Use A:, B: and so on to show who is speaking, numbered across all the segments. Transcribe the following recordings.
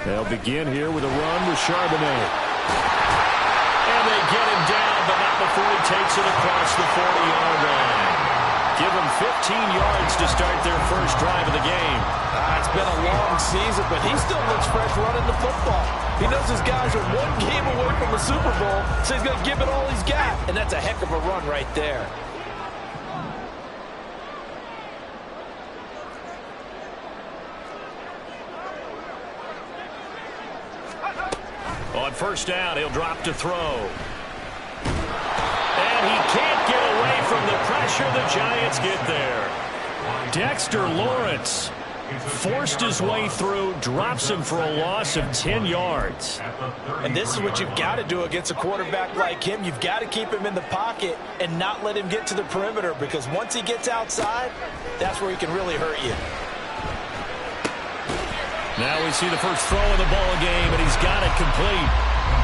A: They'll begin here with a run with Charbonnet. And they get him down, but not before he takes it across the 40-yard line. Give them 15 yards to start their first drive of the game.
B: It's been a long season, but he still looks fresh running the football. He knows his guys are one game away from the Super Bowl, so he's going to give it all he's got. And that's a heck of a run right there.
A: On first down, he'll drop to throw. And he can't get away from the pressure. The Giants get there. Dexter Lawrence forced his way through, drops him for a loss of 10 yards.
B: And this is what you've got to do against a quarterback like him. You've got to keep him in the pocket and not let him get to the perimeter, because once he gets outside, that's where he can really hurt you.
A: Now we see the first throw of the ball game, and he's got it complete.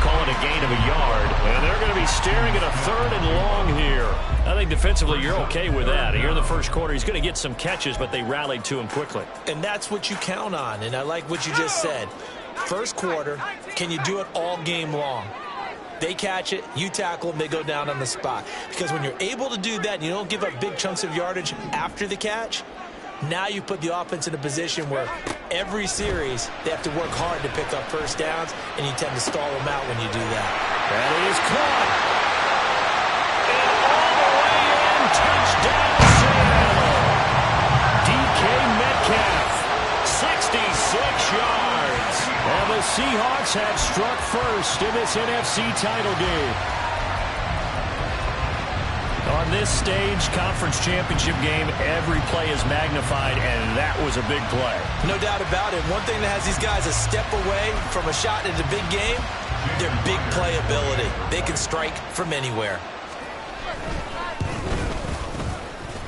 A: Call it a gain of a yard. And they're going to be staring at a 3rd and long here. I think defensively you're okay with that. Here in the first quarter, he's going to get some catches, but they rallied to him quickly.
B: And that's what you count on, and I like what you just said. First quarter, can you do it all game long? They catch it, you tackle them, they go down on the spot. Because when you're able to do that and you don't give up big chunks of yardage after the catch, now you put the offense in a position where every series they have to work hard to pick up first downs, and you tend to stall them out when you do that.
A: That is caught. And all the way in, touchdown Seattle. DK Metcalf, 66 yards. And the Seahawks have struck first in this NFC title game. On this stage, conference championship game, every play is magnified, and that was a big play.
B: No doubt about it. One thing that has these guys a step away from a shot in the big game, their big play ability. They can strike from anywhere.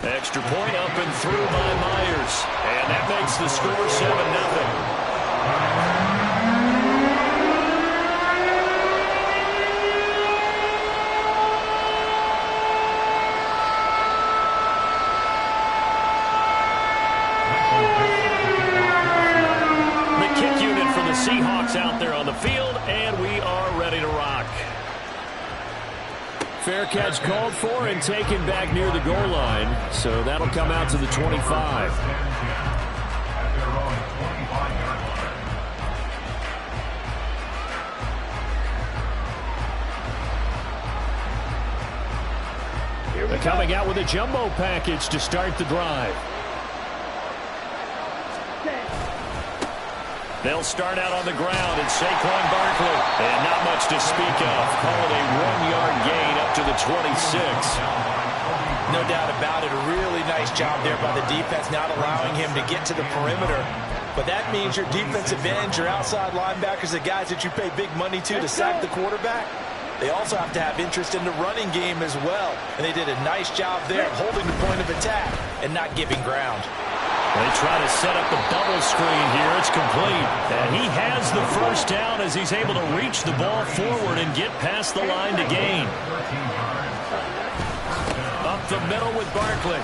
A: Extra point up and through by Myers, and that makes the score 7-0. Seahawks out there on the field, and we are ready to rock. Fair catch called for and taken back near the goal line, so that'll come out to the 25. They're coming out with a jumbo package to start the drive. They'll start out on the ground, and Saquon Barkley. And not much to speak of. Call it a 1-yard gain up to the 26.
B: No doubt about it. A really nice job there by the defense, not allowing him to get to the perimeter. But that means your defensive ends, your outside linebackers, the guys that you pay big money to sack the quarterback, they also have to have interest in the running game as well. And they did a nice job there holding the point of attack and not giving ground.
A: They try to set up the bubble screen here. It's complete. And he has the first down as he's able to reach the ball forward and get past the line to gain. Up the middle with Barkley.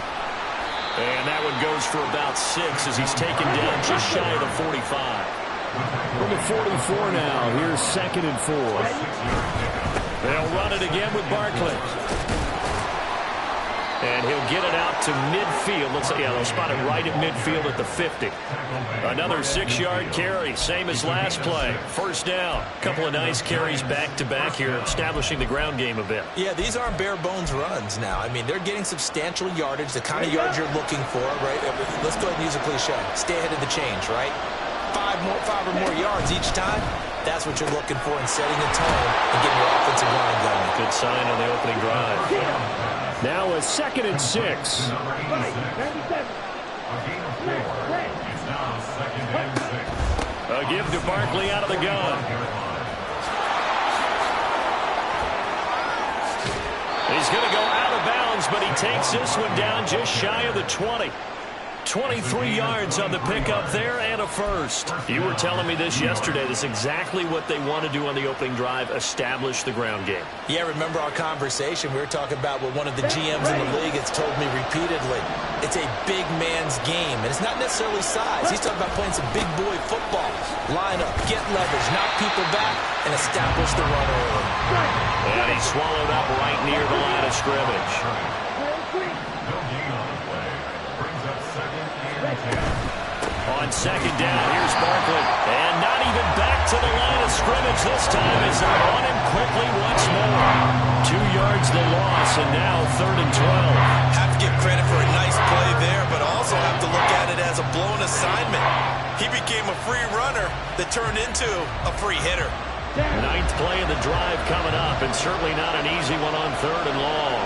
A: And that one goes for about 6 as he's taken down just shy of the 45. From the 44 now. Here's 2nd and 4. They'll run it again with Barkley. And he'll get it out to midfield. Let's see, they'll spot it right at midfield at the 50. Another 6-yard carry, same as last play. First down. A couple of nice carries back-to-back here, establishing the ground game a bit.
B: Yeah, these aren't bare-bones runs now. I mean, they're getting substantial yardage, the kind of yards you're looking for, right? Let's go ahead and use a cliche. Stay ahead of the change, right? 5 or more yards each time. That's what you're looking for in setting a tone and getting your offensive line going.
A: Good sign on the opening drive. Now a 2nd and 6. A give to Barkley out of the gun. He's going to go out of bounds, but he takes this one down just shy of the 20. 23 yards on the pickup there and a first. You were telling me this yesterday. This is exactly what they want to do on the opening drive, establish the ground game.
B: Yeah, remember our conversation? We were talking about what one of the GMs in the league has told me repeatedly. It's a big man's game, and it's not necessarily size. He's talking about playing some big boy football. Line up, get leverage, knock people back, and establish the run early.
A: And he's swallowed up right near the line of scrimmage. On second down, here's Barkley. And not even back to the line of scrimmage this time as they're on him quickly once more. 2 yards the loss, and now 3rd and 12.
B: Have to give credit for a nice play there, but also have to look at it as a blown assignment. He became a free runner that turned into a free hitter.
A: 9th play of the drive coming up, and certainly not an easy one on 3rd and long.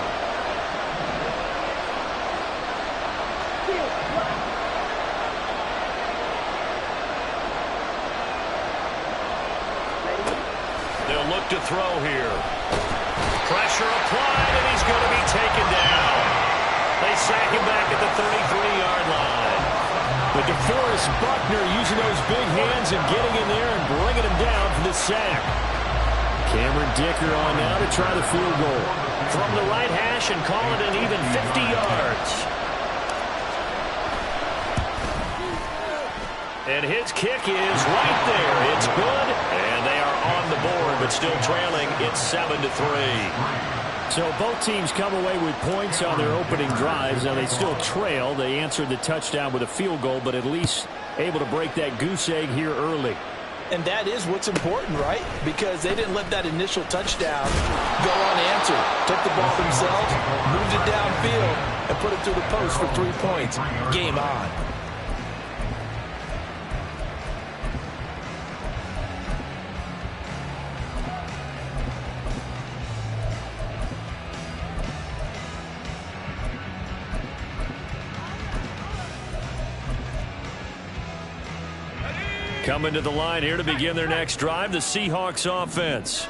A: They'll look to throw here. Pressure applied, and he's going to be taken down. They sack him back at the 33-yard line. But DeForest Buckner using those big hands and getting in there and bringing him down for the sack. Cameron Dicker on now to try the field goal. From the right hash and call it an even 50 yards. And his kick is right there. It's good, and they are on the board, but still trailing. It's 7-3. So both teams come away with points on their opening drives. Now they still trail. They answered the touchdown with a field goal, but at least able to break that goose egg here early.
B: And that is what's important, right? Because they didn't let that initial touchdown go unanswered. Took the ball themselves, moved it downfield, and put it through the post for 3 points. Game on.
A: Coming to the line here to begin their next drive, the Seahawks offense.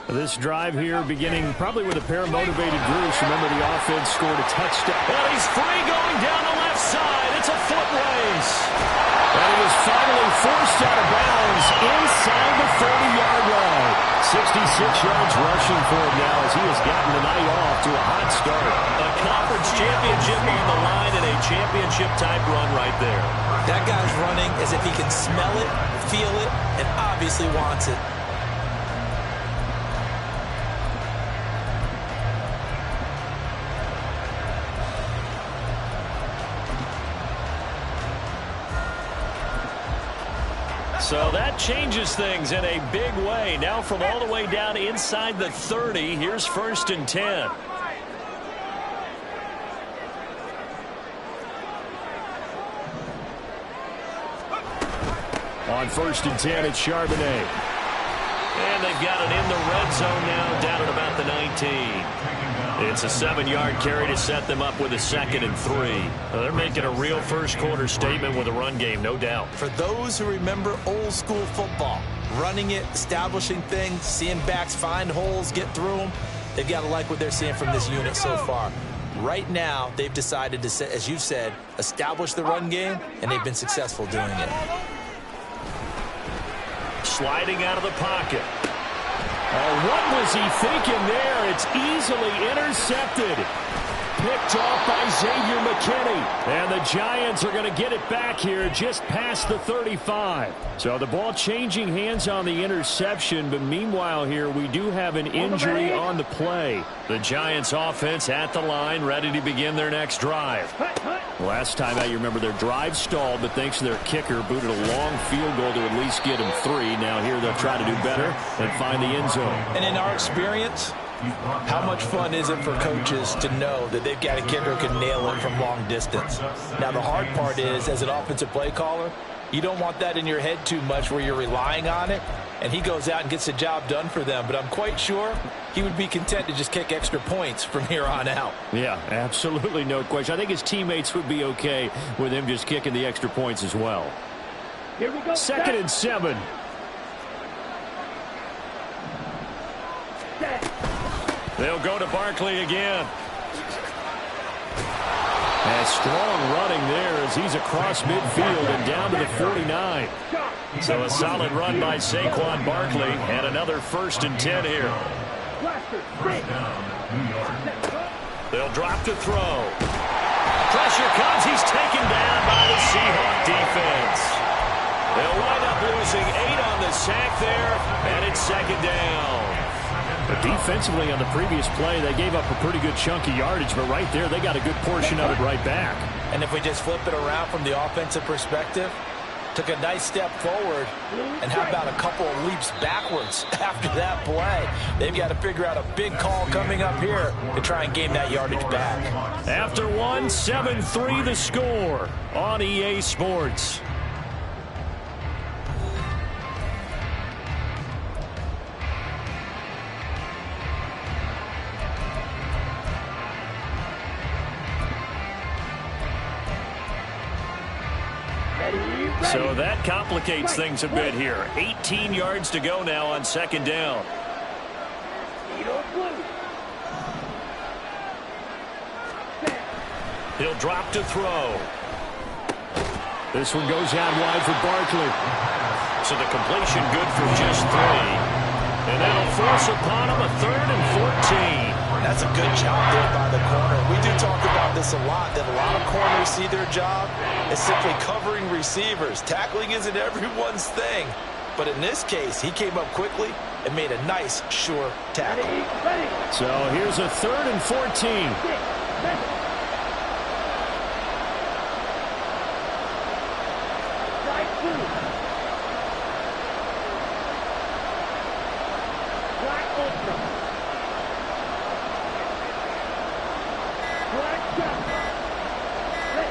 A: This drive here beginning probably with a pair of motivated Bruce. Remember, the offense scored a touchdown. Well, he's free going down the left side. It's a foot race. And he is finally forced out of bounds inside the 30-yard line. 66 yards rushing for him now as he has gotten the night off to a hot start. A conference championship on the line and a championship-type run right there.
B: That guy's running as if he can smell it, feel it, and obviously wants it.
A: So that changes things in a big way. Now from all the way down inside the 30, here's 1st and 10. On 1st and 10, it's Charbonnet. And they've got it in the red zone now, down at about the 19. It's a 7-yard carry to set them up with a 2nd and 3. Well, they're making a real first-quarter statement with a run game, no doubt.
B: For those who remember old-school football, running it, establishing things, seeing backs find holes, get through them, they've got to like what they're seeing from this unit so far. Right now, they've decided to, as you said, establish the run game, and they've been successful doing it.
A: Sliding out of the pocket. Oh, what was he thinking there? It's easily intercepted. Picked off by Xavier McKinney. And the Giants are going to get it back here just past the 35. So the ball changing hands on the interception, but meanwhile here we do have an injury on the play. The Giants offense at the line, ready to begin their next drive. Last time out, you remember their drive stalled, but thanks to their kicker, booted a long field goal to at least get them 3. Now here they'll try to do better and find the end zone.
B: And in our experience, how much fun is it for coaches to know that they've got a kicker who can nail it from long distance? Now, the hard part is, as an offensive play caller, you don't want that in your head too much where you're relying on it, and he goes out and gets the job done for them. But I'm quite sure he would be content to just kick extra points from here on out.
A: Yeah, absolutely no question. I think his teammates would be okay with him just kicking the extra points as well. Here we go. 2nd and 7. They'll go to Barkley again. A strong running there as he's across midfield and down to the 49. So a solid run by Saquon Barkley and another 1st and 10 here. They'll drop to throw. Pressure comes. He's taken down by the Seahawk defense. They'll wind up losing 8 on the sack there, and it's 2nd down. But defensively on the previous play, they gave up a pretty good chunk of yardage, but right there, they got a good portion of it right back.
B: And if we just flip it around from the offensive perspective, took a nice step forward, and how about a couple of leaps backwards after that play? They've got to figure out a big call coming up here to try and gain that yardage back.
A: After one, 7-3 the score on EA Sports. So that complicates things a bit here. 18 yards to go now on 2nd down. He'll drop to throw. This one goes out wide for Barkley. So the completion good for just 3. And that'll force upon him a 3rd and 14.
B: That's a good job there by the corner. We do talk about this a lot, that a lot of corners see their job as simply covering receivers. Tackling isn't everyone's thing. But in this case, he came up quickly and made a nice, sure tackle.
A: So here's a 3rd and 14.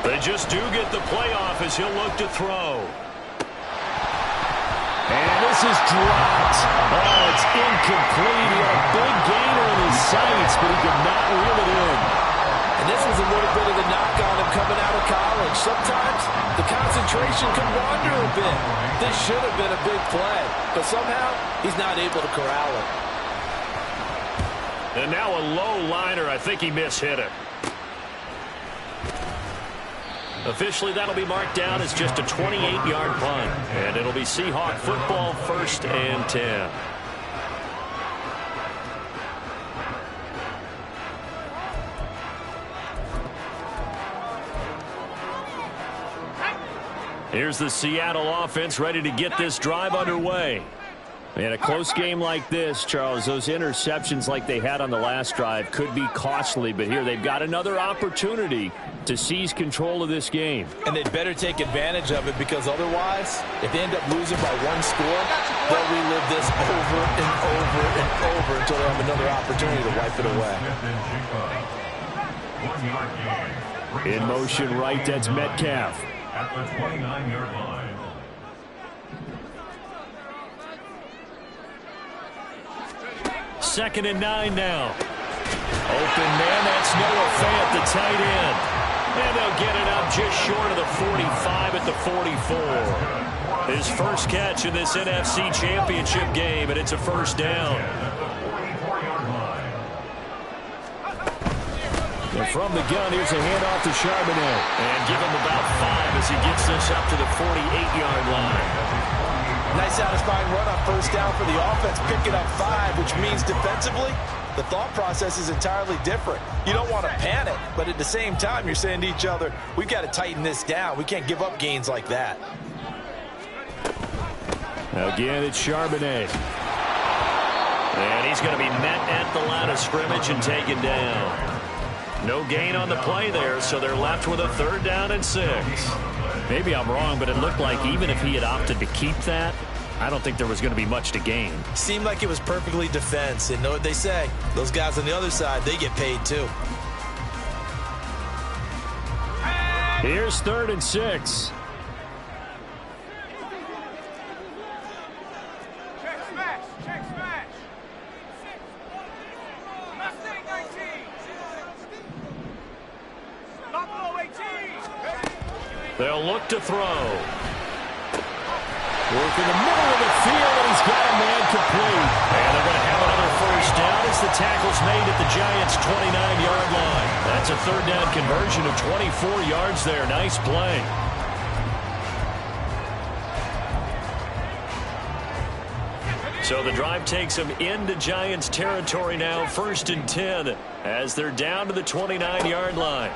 A: They just do get the playoff as he'll look to throw. And this is dropped. Oh, it's incomplete. He had a big gainer in his sights, but he could not reel it in.
B: And this was a little bit of the knock on him coming out of college. Sometimes the concentration can wander a bit. This should have been a big play, but somehow he's not able to corral it.
A: And now a low liner. I think he mishit it. Officially, that'll be marked down as just a 28-yard punt. And it'll be Seahawk football, 1st and 10. Here's the Seattle offense ready to get this drive underway. In a close game like this, Charles, those interceptions like they had on the last drive could be costly, but here they've got another opportunity to seize control of this game.
B: And they'd better take advantage of it, because otherwise, if they end up losing by 1 score, they'll relive this over and over and over until they have another opportunity to wipe it away.
A: In motion right, that's Metcalf.
C: At the 29-yard line.
A: Second and 9 now. Open man, that's Noah Fant, the tight end. And they'll get it up just short of the 45 at the 44. His first catch in this NFC Championship game, and it's a 1st down. And from the gun, here's a handoff to Charbonnet. And give him about 5 as he gets this up to the 48-yard line.
B: Nice satisfying run on 1st down for the offense, picking up 5, which means defensively, the thought process is entirely different. You don't want to panic, but at the same time, you're saying to each other, we've got to tighten this down. We can't give up gains like that.
A: Again, it's Charbonnet. And he's going to be met at the line of scrimmage and taken down. No gain on the play there, so they're left with a 3rd down and 6. Maybe I'm wrong, but it looked like even if he had opted to keep that, I don't think there was going to be much to gain.
B: Seemed like it was perfectly defense. And know what they say, those guys on the other side, they get paid too.
A: Here's 3rd and 6. They'll look to throw. Work in the middle of the field, and he's got a man complete. And they're going to have another First down as the tackle's made at the Giants' 29-yard line. That's a third down conversion of 24 yards there. Nice play. So the drive takes them into Giants territory now, 1st and 10, as they're down to the 29-yard line.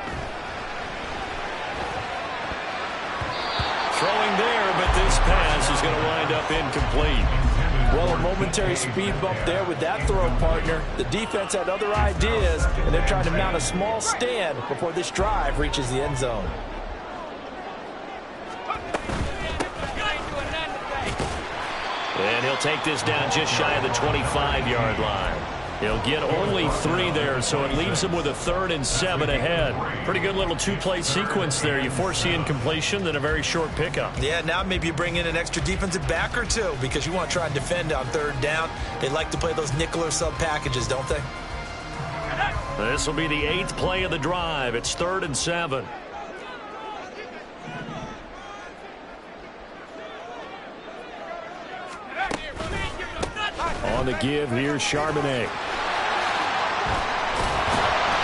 A: Throwing there, but this pass is going to wind up incomplete.
B: Well, a momentary speed bump there with that throw, partner. The defense had other ideas, and they're trying to mount a small stand before this drive reaches the end zone.
A: And he'll take this down just shy of the 25-yard line. He'll get only 3 there, so it leaves him with a 3rd and 7 ahead. Pretty good little 2-play sequence there. You force the incompletion, then a very short pickup.
B: Yeah, now maybe you bring in an extra defensive back or two because you want to try and defend on 3rd down. They like to play those nickel or sub packages, don't they?
A: This will be the 8th play of the drive. It's 3rd and 7. On the give, here's Charbonnet.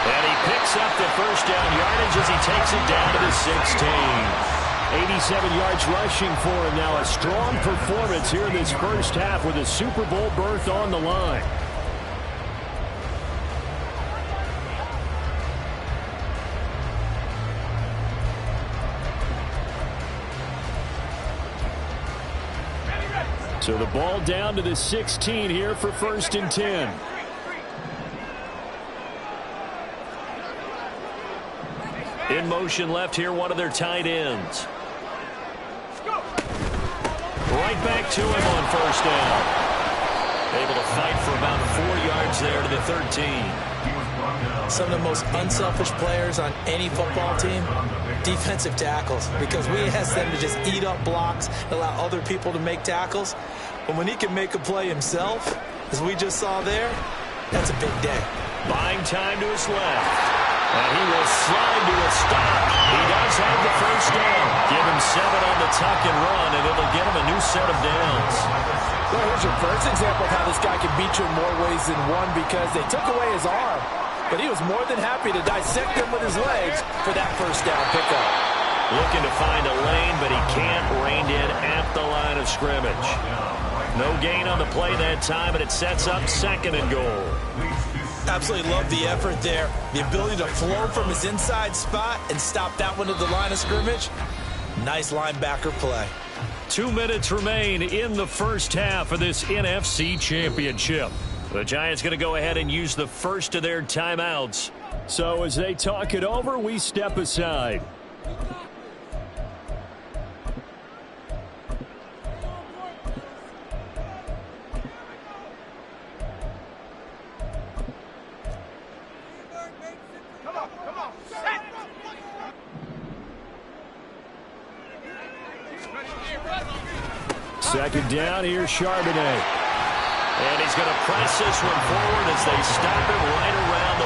A: And he picks up the first down yardage as he takes it down to the 16. 87 yards rushing for him now. A strong performance here in this first half with a Super Bowl berth on the line. So the ball down to the 16 here for 1st and 10. In motion left here, one of their tight ends. Right back to him on 1st down. Able to fight for about 4 yards there to the 13.
B: Some of the most unselfish players on any football team, defensive tackles, because we ask them to just eat up blocks, allow other people to make tackles. But when he can make a play himself, as we just saw there, that's a big day.
A: Buying time to his left. And he will slide to a stop. He does have the first down. Give him 7 on the tuck and run, and it'll get him a new set of downs.
B: Well, here's your first example of how this guy can beat you in more ways than one, because they took away his arm, but he was more than happy to dissect him with his legs for that first down pickup.
A: Looking to find a lane, but he can't rein in at the line of scrimmage. No gain on the play that time, and it sets up 2nd and goal.
B: Absolutely love the effort there. The ability to flow from his inside spot and stop that one at the line of scrimmage. Nice linebacker play.
A: 2 minutes remain in the first half of this NFC Championship. The Giants going to go ahead and use the first of their timeouts. So as they talk it over, we step aside. Second down, here's Charbonnet. And he's going to press this one forward as they stop him right around the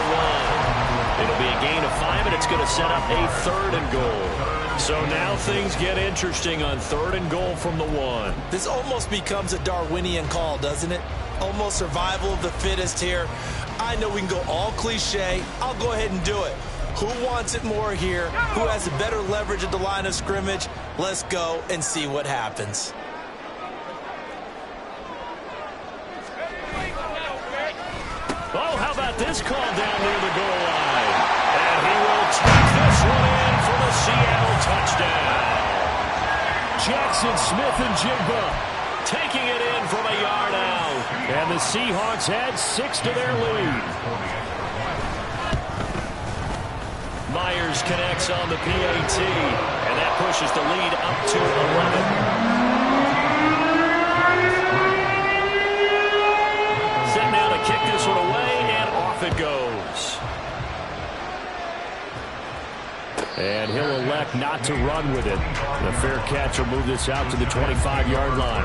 A: 1. It'll be a gain of 5, and it's going to set up a 3rd and goal. So now things get interesting on 3rd and goal from the 1.
B: This almost becomes a Darwinian call, doesn't it? Almost survival of the fittest here. I know we can go all cliche. I'll go ahead and do it. Who wants it more here? Who has a better leverage at the line of scrimmage? Let's go and see what happens.
A: Oh, how about this call down near the goal line? And he will take this one in for the Seattle touchdown. Jackson Smith-Njigba taking it in from a yard out. And the Seahawks add 6 to their lead. Myers connects on the PAT, and that pushes the lead up to 11. Set now to kick this one away, and off it goes. And he'll elect not to run with it. The fair catch will move this out to the 25-yard line.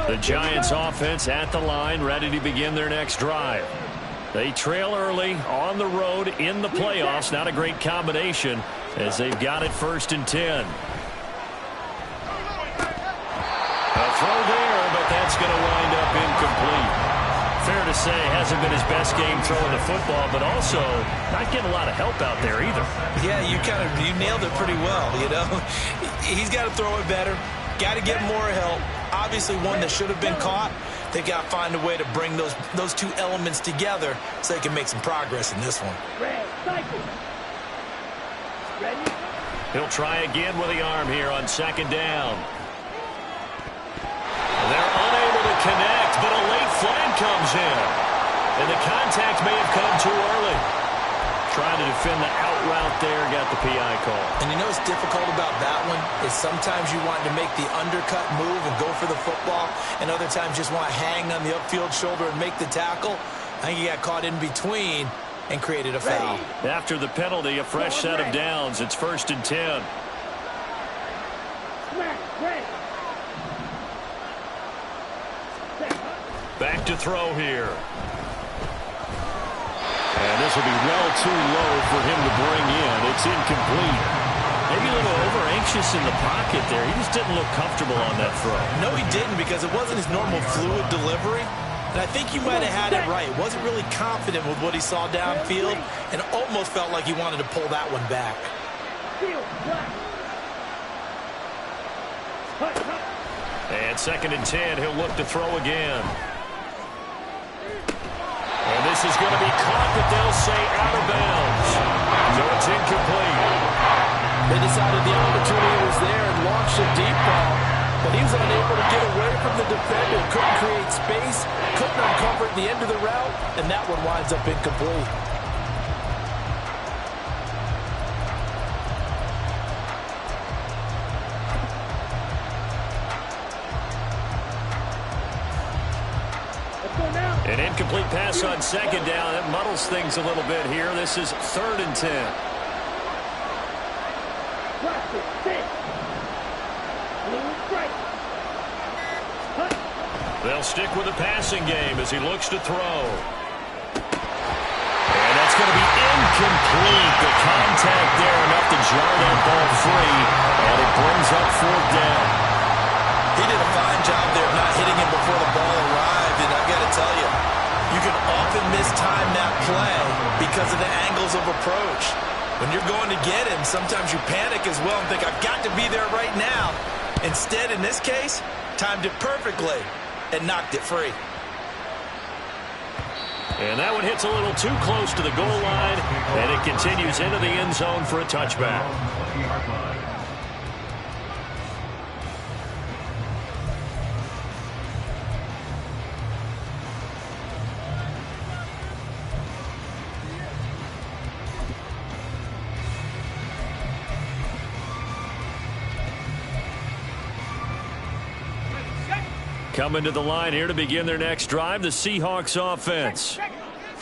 A: The Giants offense at the line, ready to begin their next drive. They trail early on the road in the playoffs. Not a great combination, as they've got it 1st and 10. A throw there, but that's going to wind up incomplete. Fair to say, hasn't been his best game throwing the football, but also not getting a lot of help out there either.
B: Yeah, you nailed it pretty well, you know. He's got to throw it better, got to get more help. Obviously one that should have been caught. They got to find a way to bring those two elements together so they can make some progress in this one.
A: He'll try again with the arm here on 2nd down. They're unable to connect, but a late flag comes in. And the contact may have come too early. Trying to defend the out route there, got the PI call.
B: And you know what's difficult about that one is sometimes you want to make the undercut move and go for the football, and other times just want to hang on the upfield shoulder and make the tackle. I think he got caught in between and created a foul.
A: After the penalty, a fresh set of downs. It's 1st and 10. Back to throw here. And this will be well too low for him to bring in. It's incomplete. Maybe a little over-anxious in the pocket there. He just didn't look comfortable on that throw.
B: No, he didn't, because it wasn't his normal fluid delivery. And I think he might have had it right. Wasn't really confident with what he saw downfield and almost felt like he wanted to pull that one back.
A: And 2nd and 10, he'll look to throw again. And this is going to be caught, but they'll say out of bounds. So it's incomplete.
B: They decided the opportunity was there and launched a deep ball, but he was unable to get away from the defender. Couldn't create space, couldn't uncover the end of the route, and that one winds up incomplete.
A: An incomplete pass on 2nd down. That muddles things a little bit here. This is 3rd and 10. They'll stick with the passing game as he looks to throw. And that's going to be incomplete. The contact there enough to jar that ball free, and it brings up 4th down.
B: He did a fine job there of not hitting him before the ball arrived, and I got to tell you, you can often mistime that play because of the angles of approach. When you're going to get him, sometimes you panic as well and think, I've got to be there right now. Instead, in this case, timed it perfectly and knocked it free.
A: And that one hits a little too close to the goal line, and it continues into the end zone for a touchback. Coming to the line here to begin their next drive, the Seahawks offense.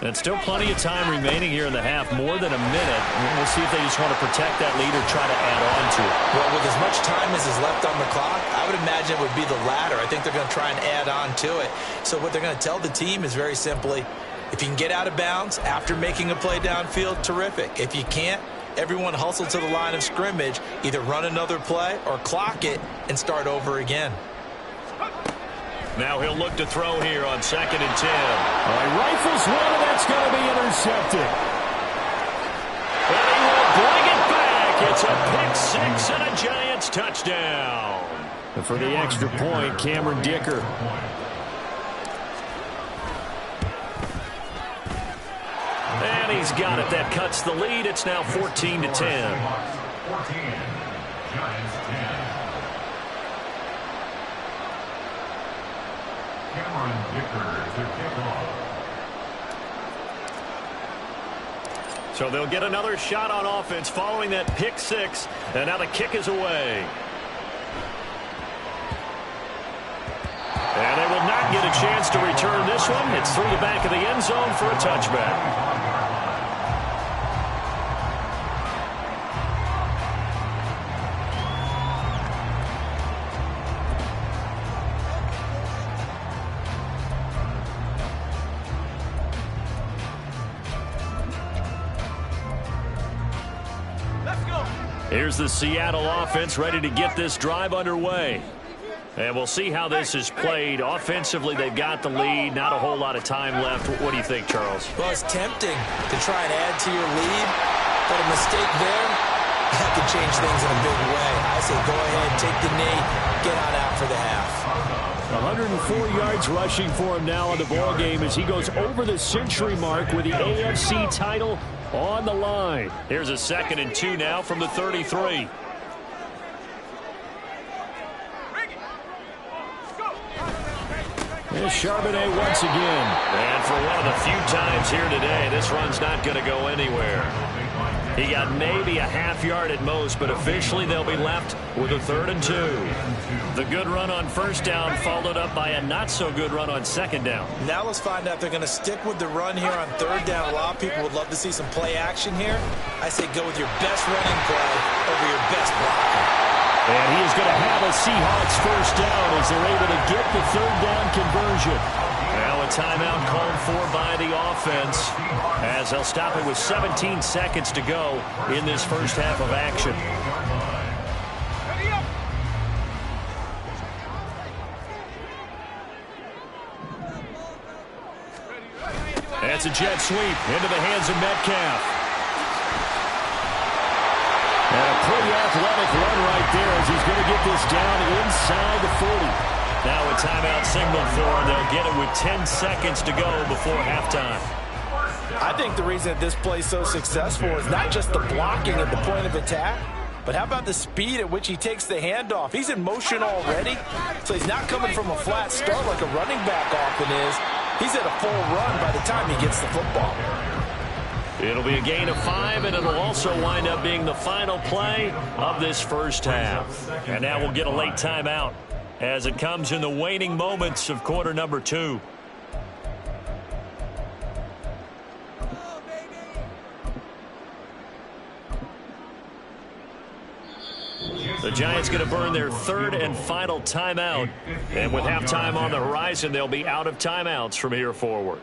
A: And still plenty of time remaining here in the half, more than a minute. We'll see if they just want to protect that lead or try to add on to it.
B: Well, with as much time as is left on the clock, I would imagine it would be the latter. I think they're going to try and add on to it. So what they're going to tell the team is very simply, if you can get out of bounds after making a play downfield, terrific. If you can't, everyone hustle to the line of scrimmage, either run another play or clock it and start over again.
A: Now he'll look to throw here on 2nd and 10. All right, rifles one, and that's going to be intercepted. And he will bring it back. It's a pick 6 and a Giants touchdown. And for the extra point, Cameron Dicker. And he's got it. That cuts the lead. It's now 14 to 10.
C: 14, Giants 10. Cameron Dicker to kick off.
A: So they'll get another shot on offense following that pick 6. And now the kick is away. And they will not get a chance to return this one. It's through the back of the end zone for a touchback.
D: Let's go.
A: Here's the Seattle offense ready to get this drive underway. And we'll see how this is played. Offensively, they've got the lead. Not a whole lot of time left. What do you think, Charles?
B: Well, it's tempting to try and add to your lead, but a mistake there, that could change things in a big way. I say go ahead, take the knee, get on out for the half.
A: 104 yards rushing for him now in the ball game as he goes over the century mark with the AFC title on the line. Here's a 2nd and 2 now from the 33. There's Charbonnet once again. And for one of the few times here today, this run's not going to go anywhere. He got maybe a half yard at most, but officially they'll be left with a 3rd and 2. The good run on 1st down followed up by a not-so-good run on 2nd down.
B: Now let's find out if they're going to stick with the run here on 3rd down. A lot of people would love to see some play action here. I say go with your best running play over your best blocker.
A: And he is going to have a Seahawks 1st down as they're able to get the 3rd down conversion. Now a timeout called for by the offense as they'll stop it with 17 seconds to go in this first half of action. That's a jet sweep into the hands of Metcalf. And a pretty athletic run right there as he's going to get this down inside the 40. Now a timeout signal for him. They'll get it with 10 seconds to go before halftime.
B: I think the reason that this play is so successful is not just the blocking at the point of attack, but how about the speed at which he takes the handoff? He's in motion already, so he's not coming from a flat start like a running back often is. He's at a full run by the time he gets the football.
A: It'll be a gain of 5, and it'll also wind up being the final play of this first half. And now we'll get a late timeout as it comes in the waning moments of quarter number 2. The Giants going to burn their 3rd and final timeout. And with halftime on the horizon, they'll be out of timeouts from here forward.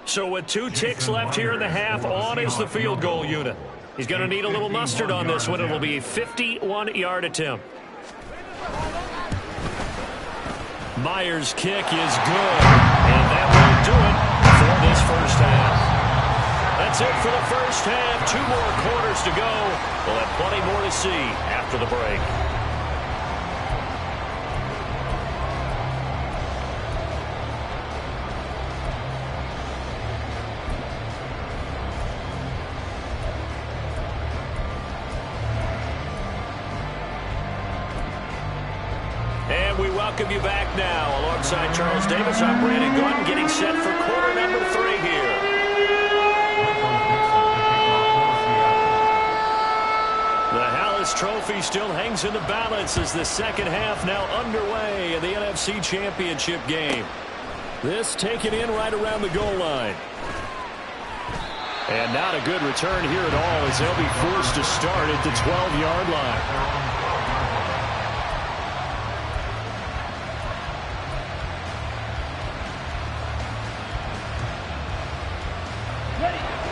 A: So with 2 ticks left here in the half, on is the field goal unit. He's going to need a little mustard on this one. It'll be a 51-yard attempt. Myers' kick is good, and that will do it for this first half. That's it for the first half. 2 more quarters to go. We'll have plenty more to see after the break. We welcome you back now. Alongside Charles Davis, I'm Brandon Gaudin, getting set for quarter number 3 here. The Hallis Trophy still hangs in the balance as the second half now underway in the NFC Championship game. This taken in right around the goal line. And not a good return here at all as they'll be forced to start at the 12-yard line.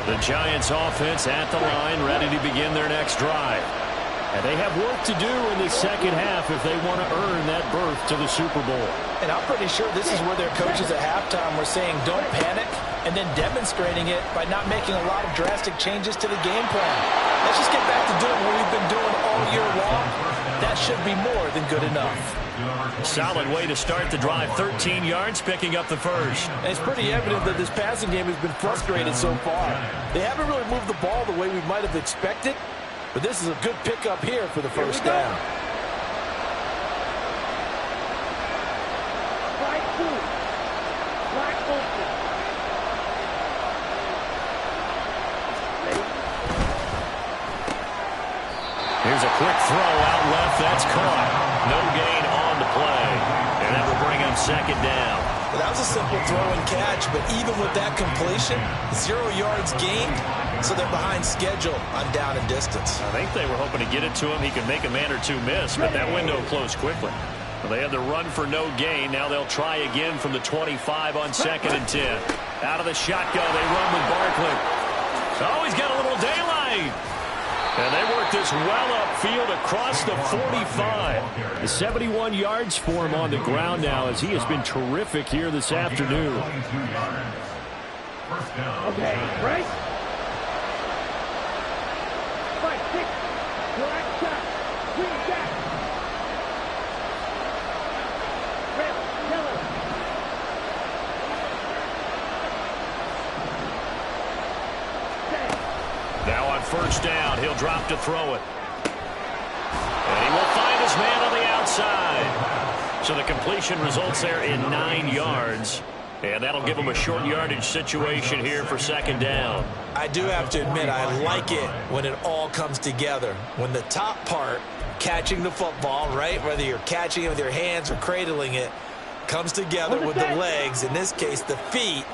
A: The Giants offense at the line, ready to begin their next drive. And they have work to do in the second half if they want to earn that berth to the Super Bowl.
B: And I'm pretty sure this is where their coaches at halftime were saying don't panic, and then demonstrating it by not making a lot of drastic changes to the game plan. Let's just get back to doing what we've been doing all year long. That should be more than good enough.
A: Solid way to start the drive. 13 yards, picking up the first.
B: And it's pretty evident that this passing game has been frustrated so far. They haven't really moved the ball the way we might have expected, but this is a good pickup here for the first down.
A: Here's a quick throw out left. That's caught. No gain on the play. And that will bring him second down.
B: Well, that was a simple throw and catch, but even with that completion, 0 yards gained, so they're behind schedule on down and distance.
A: I think they were hoping to get it to him. He could make a man or two miss, but that window closed quickly. Well, they had the run for no gain. Now they'll try again from the 25 on 2nd and 10. Out of the shotgun, they run with Barkley. Oh, he's got a little daylight. And they work this well upfield across the 45. The 71 yards for him on the ground now as he has been terrific here this afternoon.
D: Okay, right? 5-6. Black shot. Green back. Red, yellow.
A: Now on first down, he'll drop to throw it. And he will find his man on the outside. So the completion results there in 9 yards. And that'll give him a short yardage situation here for second down.
B: I do have to admit, I like it when it all comes together. When the top part, catching the football, right, whether you're catching it with your hands or cradling it, comes together with the legs, in this case the feet,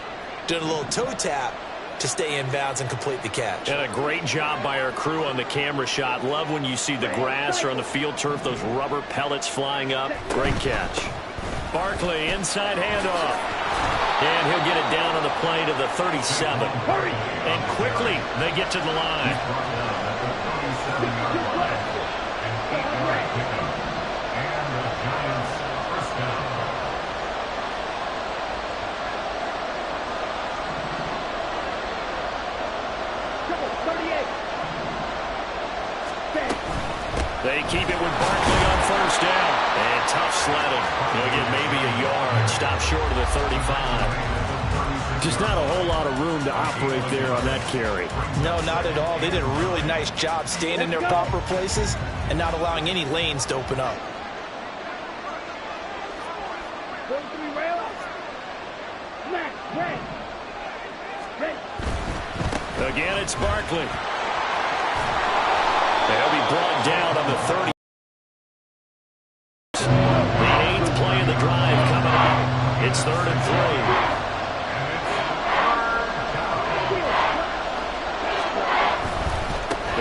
B: doing a little toe tap to stay in bounds and complete the catch.
A: And a great job by our crew on the camera shot. Love when you see the grass or on the field turf, those rubber pellets flying up. Great catch. Barkley, inside handoff. And he'll get it down on the play to the 37. And quickly, they get to the line. They keep it with Barkley on first down. And tough sledding. He'll get maybe a yard. Stop short of the 35. Just not a whole lot of room to operate there on that carry.
B: No, not at all. They did a really nice job staying in their proper places and not allowing any lanes to open up.
A: Again, it's Barkley. They'll be brought down on the 30. The 8th play of the drive coming up. It's 3rd and 3.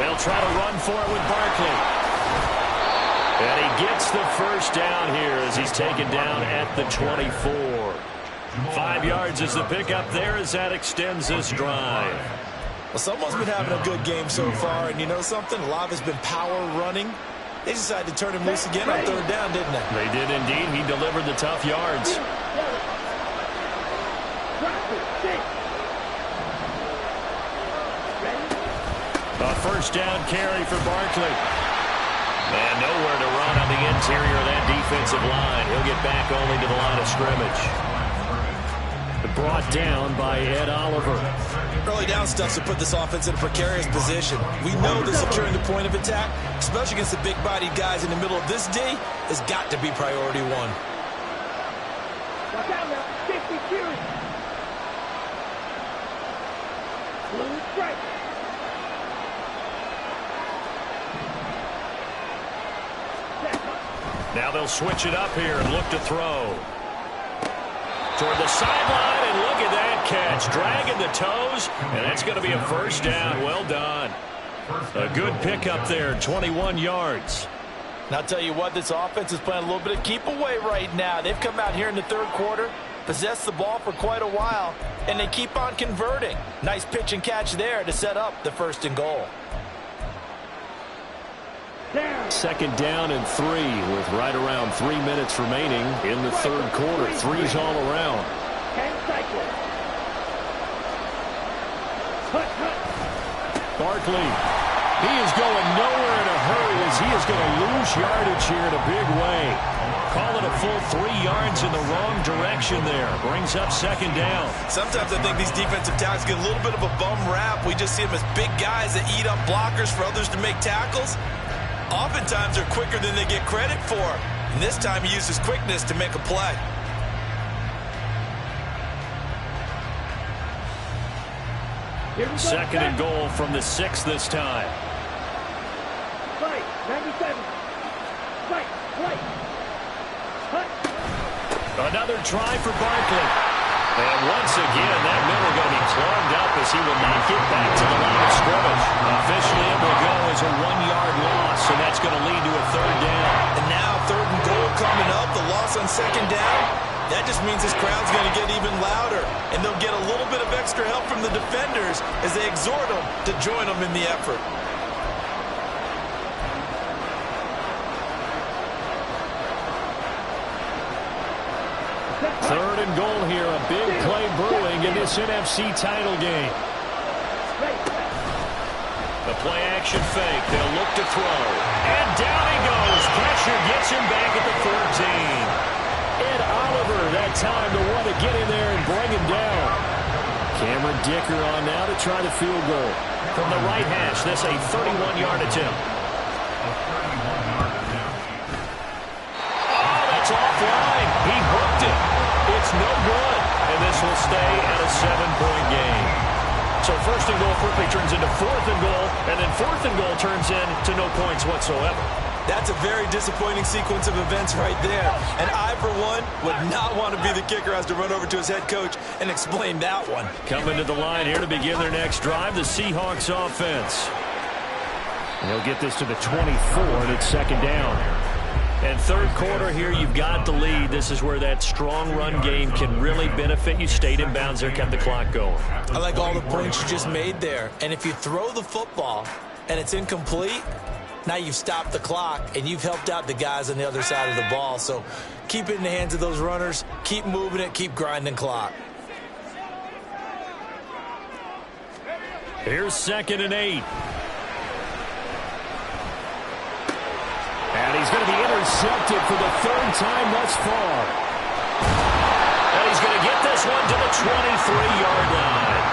A: They'll try to run for it with Barkley. And he gets the first down here as he's taken down at the 24. 5 yards is the pickup there as that extends this drive.
B: Well, someone's been having a good game so far, and you know something? A lot has been power running. They decided to turn him loose again on 3rd down, didn't they?
A: They did indeed. He delivered the tough yards. A first down carry for Barkley. And nowhere to run on the interior of that defensive line. He'll get back only to the line of scrimmage. Brought down by Ed Oliver.
B: Early down stuff to put this offense in a precarious position. We know that securing the point of attack, especially against the big-bodied guys in the middle of this D, has got to be priority one.
D: Watch out now. 50 series. Blue strike.
A: Now they'll switch it up here and look to throw. Toward the sideline, and look at that catch. Dragging the toes, and that's going to be a first down. Well done. A good pickup there, 21 yards.
B: And I'll tell you what, this offense is playing a little bit of keep away right now. They've come out here in the 3rd quarter, possessed the ball for quite a while, and they keep on converting. Nice pitch and catch there to set up the 1st and goal.
A: 2nd down and 3 with right around 3 minutes remaining in the 3rd quarter. 3's all around. Barkley, he is going nowhere in a hurry as he is going to lose yardage here in a big way. Call it a full 3 yards in the wrong direction there. Brings up 2nd down.
B: Sometimes I think these defensive tackles get a little bit of a bum rap. We just see them as big guys that eat up blockers for others to make tackles. Oftentimes they're quicker than they get credit for. And this time he used his quickness to make a play.
A: Second and goal from the 6 this time.
D: Right, 97. Right, right.
A: Another try for Barkley. And once again, that middle going to be clogged up as he will not get back to the line of scrimmage. Officially, it will go as a 1-yard loss, and that's going to lead to a 3rd down.
B: And now 3rd and goal coming up, the loss on 2nd down. That just means this crowd's going to get even louder, and they'll get a little bit of extra help from the defenders as they exhort them to join them in the effort.
A: Third and goal here. A big play brewing in this NFC title game. The play action fake. They'll look to throw. And down he goes. Pressure gets him back at the 14. Ed Oliver that time to want to get in there and bring him down. Cameron Dicker on now to try the field goal. From the right hash, this a 31-yard attempt. Oh, that's offline. He hooked it. It's no good. And this will stay at a 7-point game. So first and goal quickly turns into fourth and goal, and then fourth and goal turns into no points whatsoever.
B: That's a very disappointing sequence of events right there. And I, for one, would not want to be the kicker who has to run over to his head coach and explain that one.
A: Coming to the line here to begin their next drive, the Seahawks offense. And they'll get this to the 24, and it's second down. And third quarter here, you've got the lead. This is where that strong run game can really benefit you. Stayed in bounds there, kept the clock going.
B: I like all the points you just made there. And if you throw the football and it's incomplete, now you've stopped the clock and you've helped out the guys on the other side of the ball. So keep it in the hands of those runners. Keep moving it. Keep grinding clock.
A: Here's 2nd and 8. And he's going to be intercepted for the third time thus far. And he's going to get this one to the 23-yard line.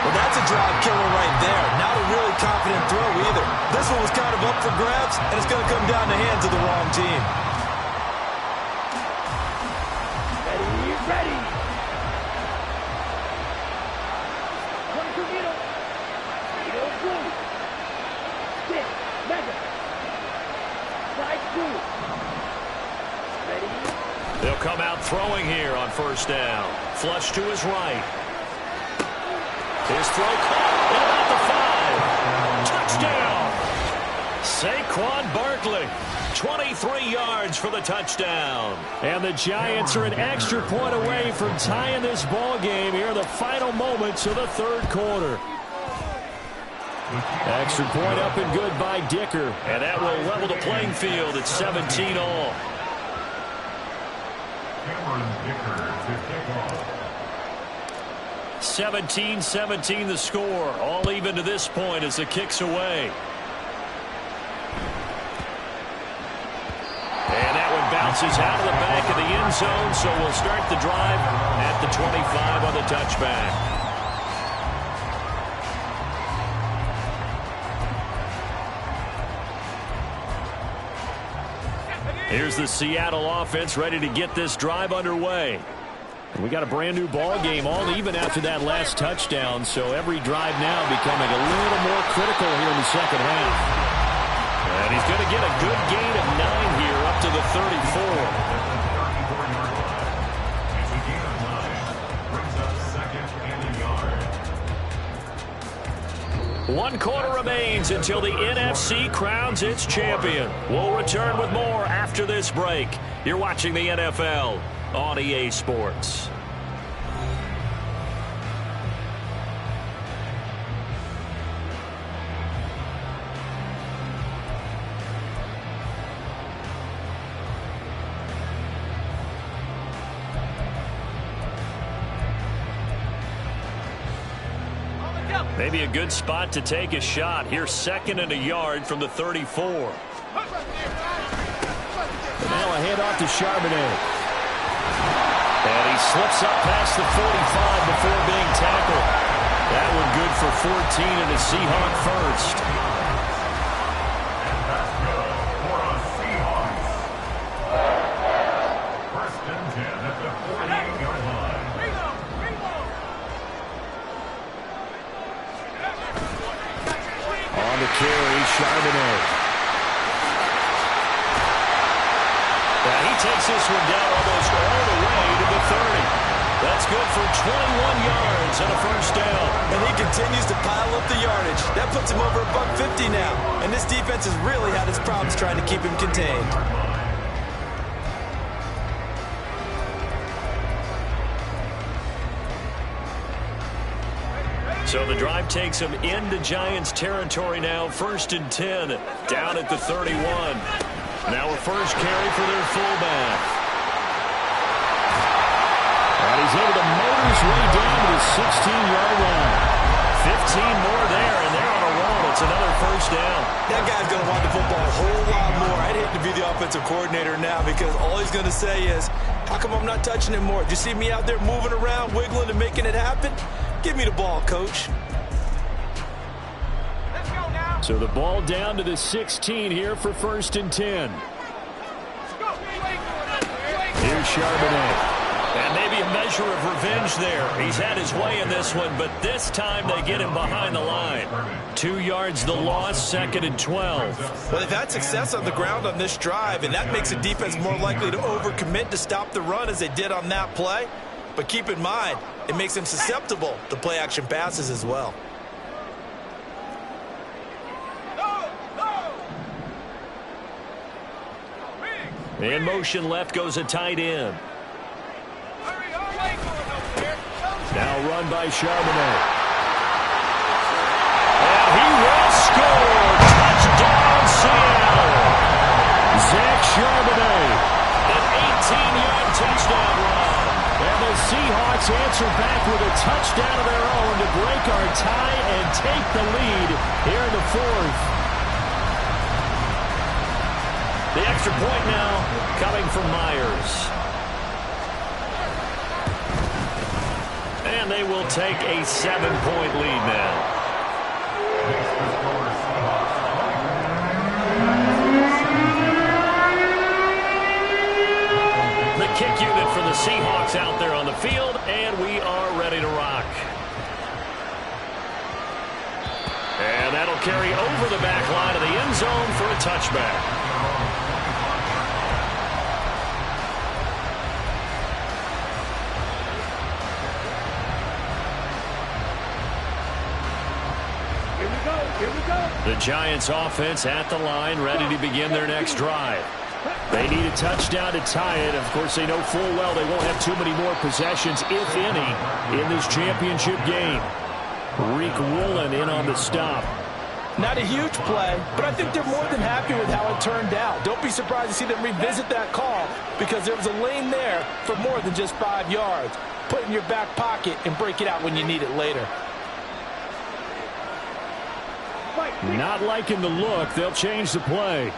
B: Well, that's a drive killer right there. Not a really confident throw either. This one was kind of up for grabs, and it's going to come down the hands of the wrong team.
D: Ready. 22 meters. Blue. 6. Mega. Side 2. Ready.
A: They'll come out throwing here on first down. Flush to his right. His throw caught at about the 5. Touchdown. Saquon Barkley. 23 yards for the touchdown. And the Giants are an extra point away from tying this ball game here in the final moments of the third quarter. Extra point up and good by Dicker. And that will level the playing field at 17 all.
C: Cameron Dicker to kick off.
A: 17-17 the score. All even to this point as the kick's away. And that one bounces out of the back of the end zone, so we'll start the drive at the 25 on the touchback. Here's the Seattle offense ready to get this drive underway. And we got a brand new ball game all even after that last touchdown, so every drive now becoming a little more critical here in the second half. And he's going to get a good gain of 9 here up to the 34. 1 quarter remains until the NFC crowns its champion. We'll return with more after this break. You're watching the NFL on EA Sports. Maybe a good spot to take a shot. Here's 2nd and a yard from the 34. And now a handoff to Charbonnet. And he slips up past the 45 before being tackled. That one good for 14 and a Seahawk first.
C: And that's good for a Seahawks. First and 10 at the 48-yard line.
A: On the carry, Charbonnet. He takes this one down almost all the way to the 30. That's good for 21 yards and a first down.
B: And he continues to pile up the yardage. That puts him over $150 now. And this defense has really had its problems trying to keep him contained.
A: So the drive takes him into Giants territory now. 1st and 10 down at the 31. Now a first carry for their fullback. he's able to motor his way down to the 16-yard line. 15 more there, and they're on a roll. It's another first down.
B: That guy's going to want the football a whole lot more. I'd hate to be the offensive coordinator now because all he's going to say is, how come I'm not touching it more? Did you see me out there moving around, wiggling, and making it happen? Give me the ball, coach.
A: So the ball down to the 16 here for 1st and 10. Here's Charbonnet. And maybe a measure of revenge there. He's had his way in this one, but this time they get him behind the line. 2 yards the loss, 2nd and 12.
B: Well, they've had success on the ground on this drive, and that makes the defense more likely to overcommit to stop the run as they did on that play. But keep in mind, it makes them susceptible to play-action passes as well.
A: In motion left goes a tight end. Now run by Charbonnet. And he will score! Touchdown, Seattle! Zach Charbonnet, an 18-yard touchdown run. And the Seahawks answer back with a touchdown of their own to break our tie and take the lead here in the 4th. The extra point now coming from Myers. And they will take a 7-point lead now. The kick unit for the Seahawks out there on the field, and we are ready to rock. And that'll carry over the back line of the end zone for a touchback. The Giants offense at the line, ready to begin their next drive. They need a touchdown to tie it. Of course, they know full well they won't have too many more possessions, if any, in this championship game. Rick Woolen in on the stop.
B: Not a huge play, but I think they're more than happy with how it turned out. Don't be surprised to see them revisit that call because there was a lane there for more than just 5 yards. Put it in your back pocket and break it out when you need it later.
A: Not liking the look. They'll change the play.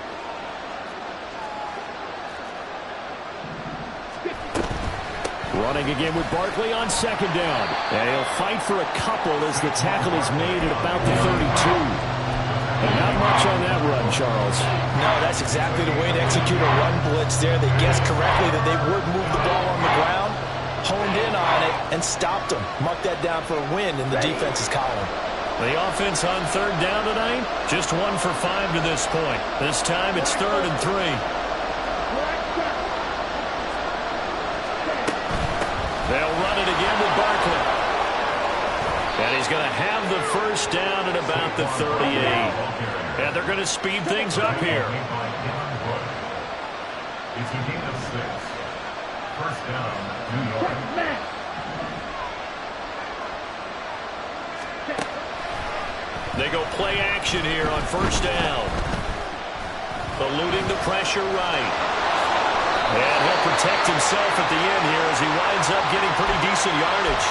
A: Running again with Barkley on 2nd down. And he'll fight for a couple as the tackle is made at about the 32. And not much on that run, Charles.
B: No, that's exactly the way to execute a run blitz there. They guessed correctly that they would move the ball on the ground, honed in on it, and stopped them. Mark that down for a win in the defense's column.
A: The offense on 3rd down tonight, just 1 for 5 to this point. This time it's 3rd and 3. They'll run it again with Barkley. And he's going to have the first down at about the 38. And they're going to speed things up here.
C: It's a gain of 6. First down, New York.
A: They go play action here on 1st down. Eluding the pressure right. And he'll protect himself at the end here as he winds up getting pretty decent yardage.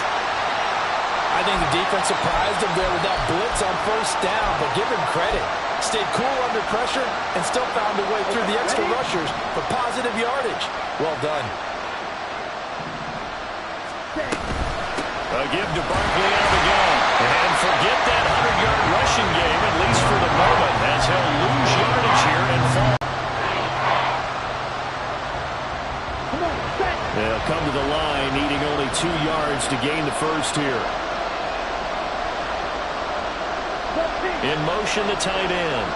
B: I think the defense surprised him there with that blitz on 1st down, but give him credit. Stayed cool under pressure and still found a way through the extra rushers for positive yardage. Well done.
A: A give to Barkley out again. And forget that 100-yard rushing game, at least for the moment, as he'll lose yardage here and fall. They'll come to the line, needing only 2 yards to gain the first here. In motion, the tight end.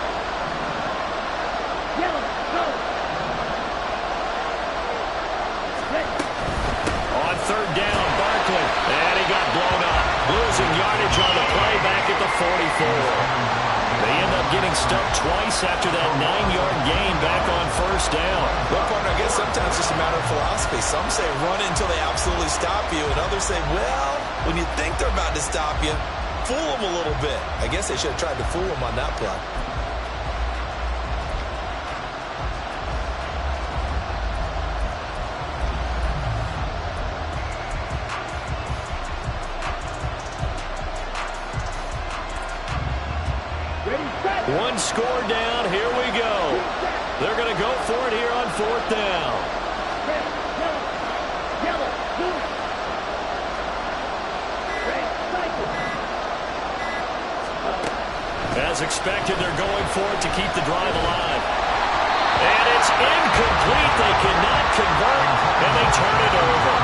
A: On 3rd down, Barkley. And he got blown up. Losing yardage on the play back at the 44. They end up getting stumped twice after that 9-yard gain back on 1st down.
B: Well, partner, I guess sometimes it's just a matter of philosophy. Some say run until they absolutely stop you, and others say, well, when you think they're about to stop you, fool them a little bit. I guess they should have tried to fool them on that play.
A: One score down. Here we go. They're going to go for it here on 4th down.
D: Red, yellow, blue. Red, cycle.
A: As expected, they're going for it to keep the drive alive. And it's incomplete. They cannot convert, and they turn it over.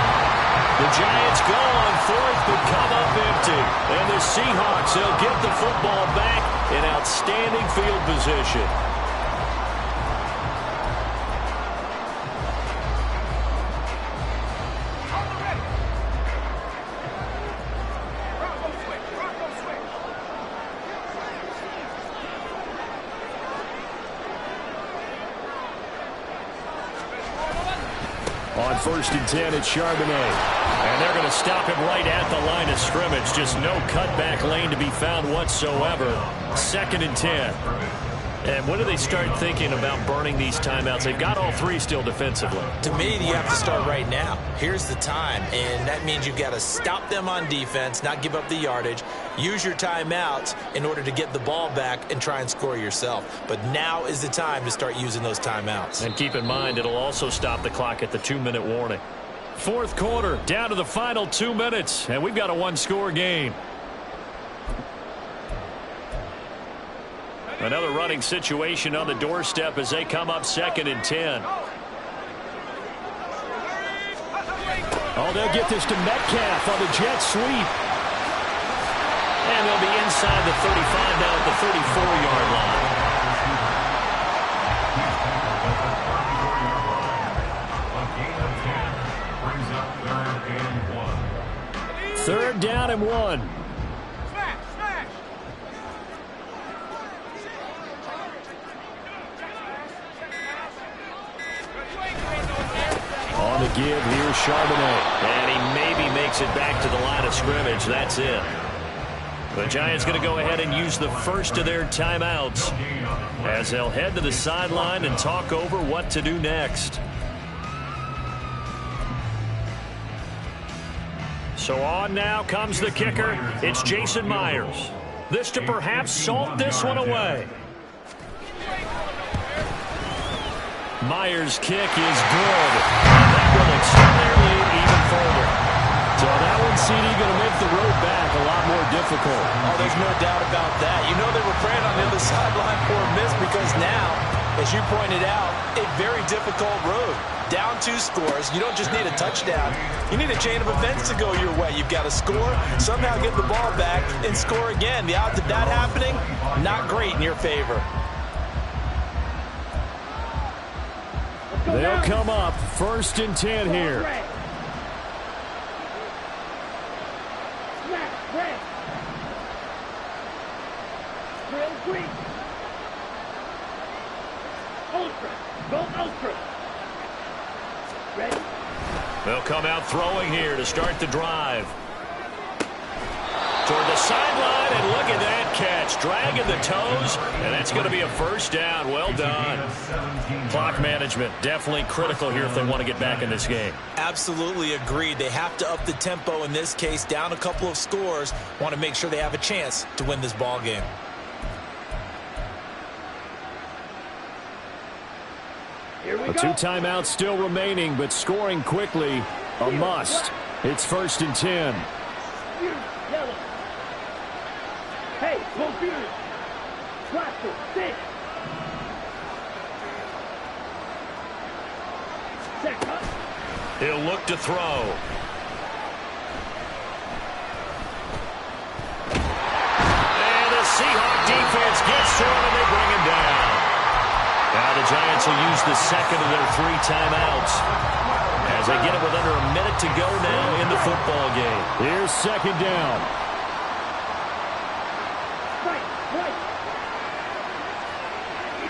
A: The Giants go on 4th, but come up empty. And the Seahawks, they'll get the football back in outstanding field position. On 1st and 10, it's Charbonnet. And they're going to stop him right at the line of scrimmage. Just no cutback lane to be found whatsoever. 2nd and 10. And when do they start thinking about burning these timeouts? They've got all 3 still defensively.
B: To me, you have to start right now. Here's the time, and that means you've got to stop them on defense, not give up the yardage, use your timeouts in order to get the ball back and try and score yourself. But now is the time to start using those timeouts.
A: And keep in mind, it'll also stop the clock at the 2-minute warning. 4th quarter, down to the final 2 minutes, and we've got a one-score game. Another running situation on the doorstep as they come up 2nd and 10. Oh, they'll get this to Metcalf on the jet sweep. And they'll be inside the 35 now at the 34-yard line. 3rd down and 1. On the give, here's Charbonnet. And he maybe makes it back to the line of scrimmage. That's it. The Giants going to go ahead and use the first of their timeouts as they'll head to the sideline and talk over what to do next. So on now comes the kicker. It's Jason Myers. This to perhaps salt this one away. Myers' kick is good. That will extend their lead even further. So that one, CD, going to make the road back a lot more difficult.
B: Oh, there's no doubt about that. You know they were praying on the other sideline for a miss because now, as you pointed out, a very difficult road. Down 2 scores. You don't just need a touchdown. You need a chain of events to go your way. You've got to score, somehow get the ball back, and score again. The odds of that happening, not great in your favor.
A: They'll come up 1st and 10 here.
D: Red. Real green. Ultra. Go ultra. Ready?
A: They'll come out throwing here to start the drive. Toward the sideline, and look at that catch. Dragging the toes, and that's going to be a 1st down. Well done. Clock management, definitely critical here if they want to get back in this game.
B: Absolutely agreed. They have to up the tempo in this case, down a couple of scores. Want to make sure they have a chance to win this ball game.
D: Here we
A: A
D: go.
A: 2 timeouts still remaining, but scoring quickly, a must. It's 1st and 10.
D: Yellow. Hey, confused. Cuatro, 6. Second.
A: He'll look to throw. And the Seahawk defense gets to him, and they bring him down. Now the Giants will use the 2nd of their 3 timeouts as they get it with under a minute to go now in the football game. Here's 2nd down.
D: Right.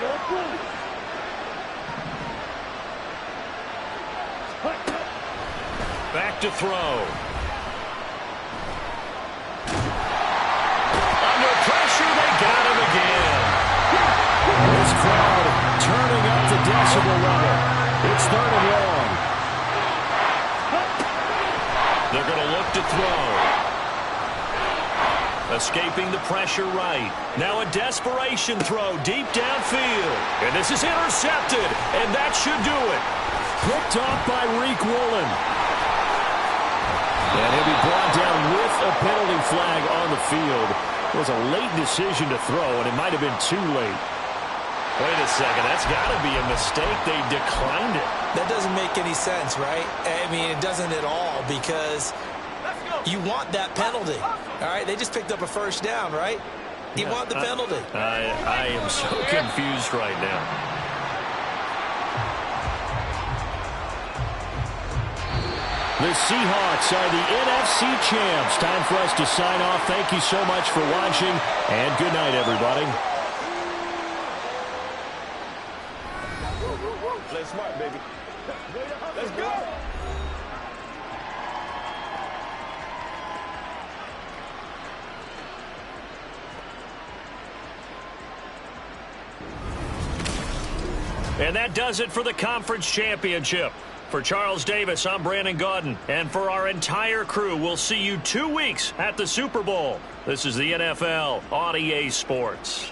D: Yellow, blue.
A: Back to throw. Under pressure, they got him again. This crowd turning up the decibel level. It's 3rd and long. They're going to look to throw. Escaping the pressure right. Now a desperation throw deep downfield. And this is intercepted, and that should do it. Picked off by Riq Woolen. And he'll be brought down with a penalty flag on the field. It was a late decision to throw, and it might have been too late. Wait a second, that's got to be a mistake. They declined it.
B: That doesn't make any sense, right? I mean, it doesn't at all, because you want that penalty. All right, they just picked up a first down, right? You want the penalty.
A: I am so confused right now. The Seahawks are the NFC champs. Time for us to sign off. Thank you so much for watching, and good night, everybody.
D: Play smart, baby. Let's go.
A: And that does it for the conference championship. For Charles Davis, I'm Brandon Gaudin. And for our entire crew, we'll see you 2 weeks at the Super Bowl. This is the NFL on EA Sports.